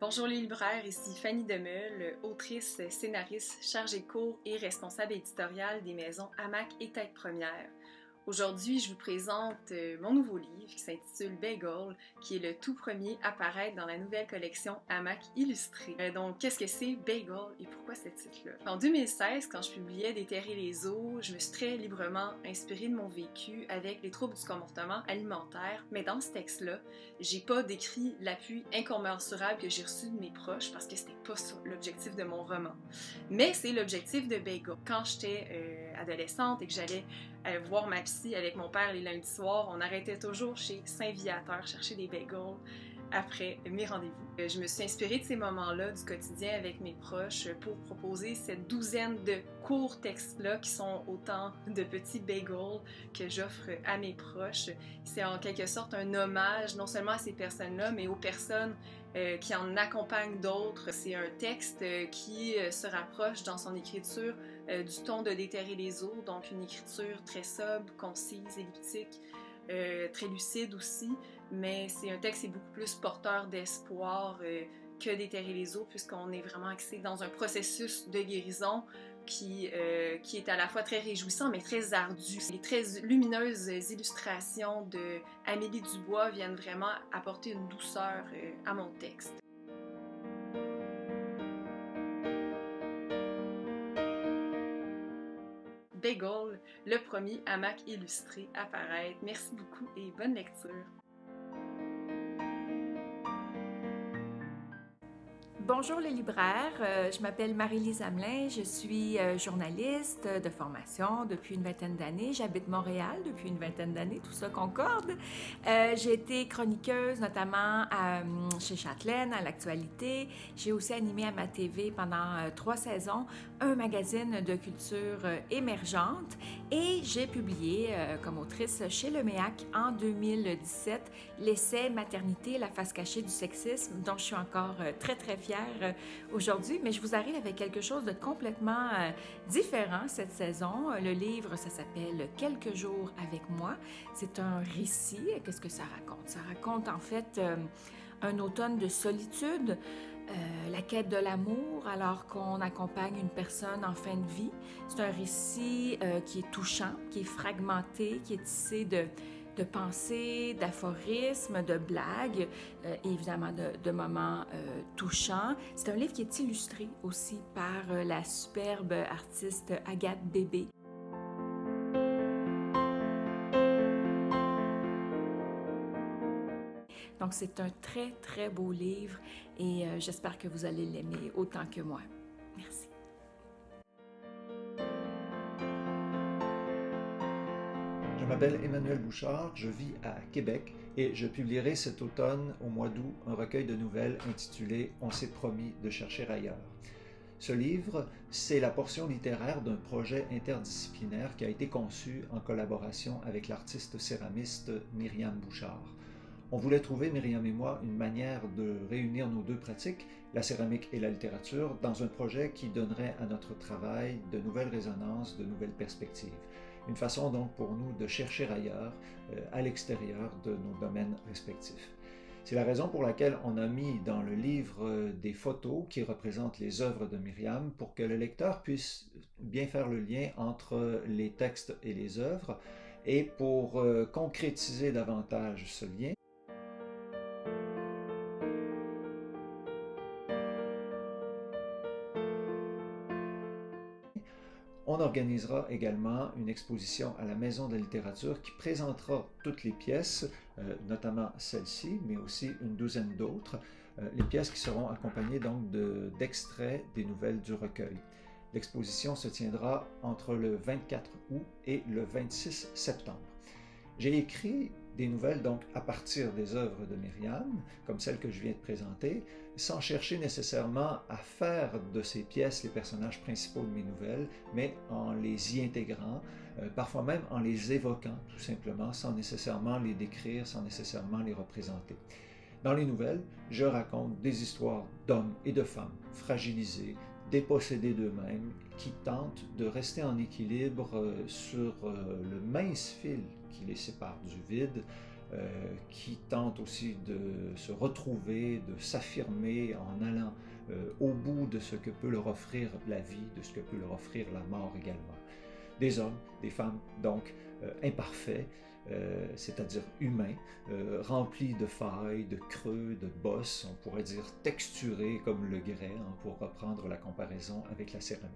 Bonjour les libraires, ici Fanny Demeule, autrice, scénariste, chargée de cours et responsable éditoriale des maisons Hamac et Tête Première. Aujourd'hui, je vous présente mon nouveau livre qui s'intitule Bagel, qui est le tout premier à paraître dans la nouvelle collection Hamac Illustrée. Donc, qu'est-ce que c'est Bagel et pourquoi ce titre-là? En 2016, quand je publiais Déterrer les eaux, je me suis très librement inspirée de mon vécu avec les troubles du comportement alimentaire, mais dans ce texte-là, j'ai pas décrit l'appui incommensurable que j'ai reçu de mes proches parce que c'était pas ça l'objectif de mon roman. Mais c'est l'objectif de Bagel. Quand j'étais adolescente et que j'allais voir ma psy avec mon père les lundis soirs, on arrêtait toujours chez Saint-Viateur chercher des bagels après mes rendez-vous. Je me suis inspirée de ces moments-là du quotidien avec mes proches pour proposer cette douzaine de courts textes-là qui sont autant de petits bagels que j'offre à mes proches. C'est en quelque sorte un hommage non seulement à ces personnes-là, mais aux personnes qui en accompagnent d'autres. C'est un texte qui se rapproche dans son écriture du ton de Déterrer les eaux, donc une écriture très sobre, concise, elliptique, très lucide aussi, mais c'est un texte qui est beaucoup plus porteur d'espoir que Déterrer les eaux, puisqu'on est vraiment axé dans un processus de guérison qui est à la fois très réjouissant mais très ardu. Les très lumineuses illustrations de Amélie Dubois viennent vraiment apporter une douceur à mon texte. Bagel, le premier hamac illustré à paraître. Merci beaucoup et bonne lecture. Bonjour les libraires, je m'appelle Marie-Lise Hamelin, je suis journaliste de formation depuis une vingtaine d'années, j'habite Montréal depuis une vingtaine d'années, tout ça concorde. J'ai été chroniqueuse notamment chez Châtelaine, à l'actualité. J'ai aussi animé à ma TV pendant 3 saisons un magazine de culture émergente et j'ai publié comme autrice chez Le Méac en 2017 l'essai Maternité, la face cachée du sexisme, dont je suis encore très fière aujourd'hui, mais je vous arrive avec quelque chose de complètement différent cette saison. Le livre, ça s'appelle « Quelques jours avec moi ». C'est un récit. Qu'est-ce que ça raconte? Ça raconte en fait un automne de solitude, la quête de l'amour alors qu'on accompagne une personne en fin de vie. C'est un récit qui est touchant, qui est fragmenté, qui est tissé de pensées, d'aphorismes, de blagues, et évidemment de moments touchants. C'est un livre qui est illustré aussi par la superbe artiste Agathe Bébé. Donc c'est un très beau livre et j'espère que vous allez l'aimer autant que moi. Merci. Je m'appelle Emmanuel Bouchard, je vis à Québec et je publierai cet automne, au mois d'août, un recueil de nouvelles intitulé « On s'est promis de chercher ailleurs ». Ce livre, c'est la portion littéraire d'un projet interdisciplinaire qui a été conçu en collaboration avec l'artiste céramiste Myriam Bouchard. On voulait trouver, Myriam et moi, une manière de réunir nos deux pratiques, la céramique et la littérature, dans un projet qui donnerait à notre travail de nouvelles résonances, de nouvelles perspectives. Une façon donc pour nous de chercher ailleurs, à l'extérieur de nos domaines respectifs. C'est la raison pour laquelle on a mis dans le livre des photos qui représentent les œuvres de Myriam pour que le lecteur puisse bien faire le lien entre les textes et les œuvres et pour concrétiser davantage ce lien. On organisera également une exposition à la Maison de la littérature qui présentera toutes les pièces, notamment celle-ci, mais aussi une douzaine d'autres, les pièces qui seront accompagnées donc d'extraits des nouvelles du recueil. L'exposition se tiendra entre le 24 août et le 26 septembre. J'ai écrit des nouvelles donc à partir des œuvres de Myriam, comme celle que je viens de présenter, sans chercher nécessairement à faire de ces pièces les personnages principaux de mes nouvelles, mais en les y intégrant, parfois même en les évoquant tout simplement, sans nécessairement les décrire, sans nécessairement les représenter. Dans les nouvelles, je raconte des histoires d'hommes et de femmes fragilisés, dépossédés d'eux-mêmes, qui tentent de rester en équilibre sur le mince fil qui les sépare du vide, qui tente aussi de se retrouver, de s'affirmer en allant au bout de ce que peut leur offrir la vie, de ce que peut leur offrir la mort également. Des hommes, des femmes, donc imparfaits, c'est-à-dire humains, remplis de failles, de creux, de bosses, on pourrait dire texturés comme le grès, pour reprendre la comparaison avec la céramique.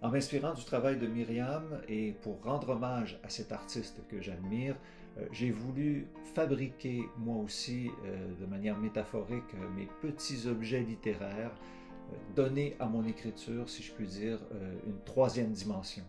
En m'inspirant du travail de Myriam et pour rendre hommage à cet artiste que j'admire, j'ai voulu fabriquer moi aussi, de manière métaphorique, mes petits objets littéraires, donner à mon écriture, si je puis dire, une troisième dimension.